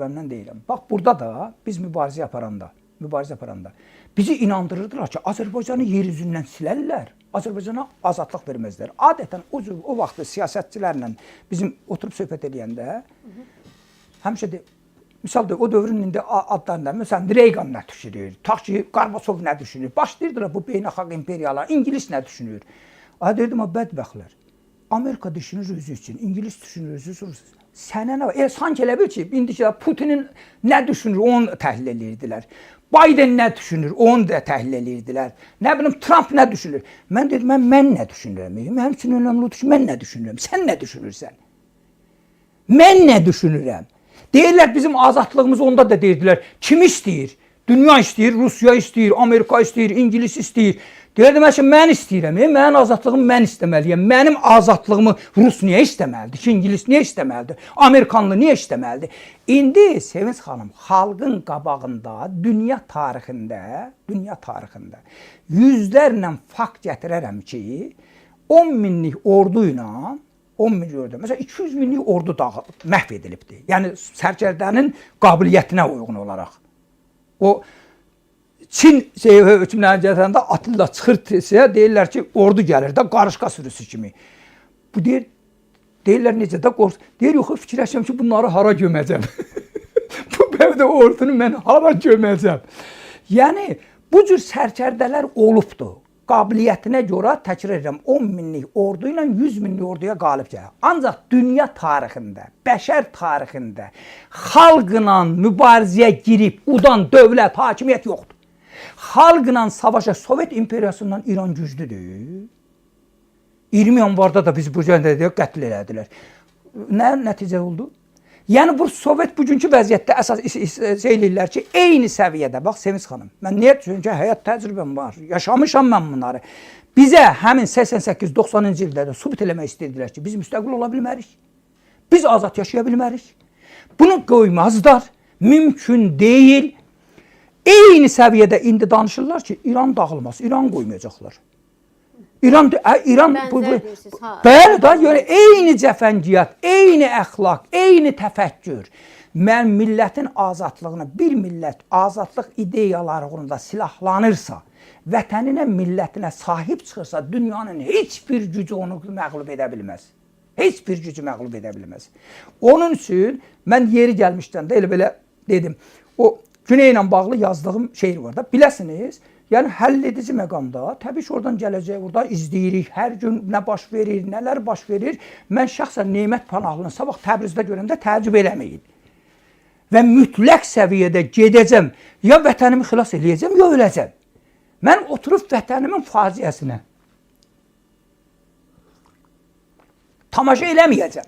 təcrübəmdən deyirəm. Bax, burada da biz mübarizə aparanda bizi inandırırdılar ki, Azərbaycanı yer üzündən silərlər, Azərbaycana azadlıq verməzlər. Adətən o vaxt siyasətçilərlə bizim oturub söhbət edəndə həmişə de, misal o dövrün indi adlarında, məsələn, Reagan nə düşünür, Taxçı, Qarbaçov nə düşünür, başlayırdılar bu beynəlxalq imperiyalar, İngilis nə düşünür. Deyirdim, bədbəxtlər, Amerika düşünür özü üçün, İngilis düşünür özü üçün. Sənə nə var? Sanki elə bil ki, indiki Putinin nə düşünür, onu təhlil edirdilər. Biden nə düşünür, onu da təhlil edirdilər. Nə bilim, Trump nə düşünür? Mən dedim, mən nə düşünürəm? Mənim üçün önəmli odur ki, mən nə düşünürəm? Sən nə düşünürsən? Mən nə düşünürəm? Deyirlər, bizim azadlığımız onda da deyirdilər. Kim istəyir? Dünya istəyir, Rusiya istəyir, Amerika istəyir, İngilis istəyir. Deyirdim, mən istəyirəm, mənim azadlığımı mən istəməliyəm. Mənim azadlığımı Rus niyə istəməlidir ki, İngilis niyə istəməlidir, Amerikanlı niyə istəməlidir? İndi Sevinç xanım, xalqın qabağında, dünya tarixində yüzlərlə fakt gətirərəm ki, 10 minlik ordu ilə, 10 milyon ordu, məsələn 200 minlik ordu məhv edilibdir. Yəni, sərkərdənin qabiliyyətinə uyğun olaraq. O, Çin hökmlərini gətirəndə Atilla çıxır deyirlər ki, ordu gəlir də qarışqa sürüsü kimi. Bu deyirlər necə də qorx. Deyir, yox, fikirləşirəm ki, bunları hara göməcəm. Bu bəvdə ordunu mən hara göməcəm. Yəni, bu cür sərkərdələr olubdur. Qabiliyyətinə görə, təkrar edirəm, 10 minlik ordu ilə 100 minlik orduya qalib gəlir. Ancaq dünya tarixində, bəşər tarixində xalqla mübarizəyə girib udan dövlət, hakimiyyət yoxdur. Xalqla savaşa Sovet imperiyasından İran güclüdür. 20 yanvarda da biz bu cəndə qətl elədilər. Nə nəticə oldu? Yəni, bu Sovet bugünkü vəziyyətdə əsas eləyirlər ki, eyni səviyyədə, bax, Sevinç xanım, mən niyə düşünürəm ki, həyat təcrübəm var, yaşamışam mən bunları. Bizə həmin 88-90-cı illərdə sübut eləmək istəyirdilər ki, biz müstəqil ola bilmərik, biz azad yaşaya bilmərik. Bunu qoymazlar, mümkün deyil. Eyni səviyyədə indi danışırlar ki, İran dağılmaz, İran qoymayacaqlar. İran bəli da, yəni eyni cəfəngiyyət, eyni əxlaq, eyni təfəkkür. Mən millətin azadlığına, bir millət azadlıq ideyaları uğrunda silahlanırsa, vətəninə, millətinə sahib çıxırsa, dünyanın heç bir gücü onu məğlub edə bilməz. Heç bir gücü məğlub edə bilməz. Onun üçün mən yeri gəlmişdən də elə belə dedim, o Güney ilə bağlı yazdığım şeir var da, biləsiniz, yəni həll edici məqamda, təbii ki, oradan gələcək, orada izləyirik, hər gün nə baş verir, nələr baş verir. Mən şəxsən Nemət Panahlını sabah Təbrizdə görəndə təəccüb eləməyin. Və mütləq səviyyədə gedəcəm, ya vətənimi xilas eləyəcəm, ya öləcəm. Mən oturub vətənimin faciəsinə tamaşa eləməyəcəm.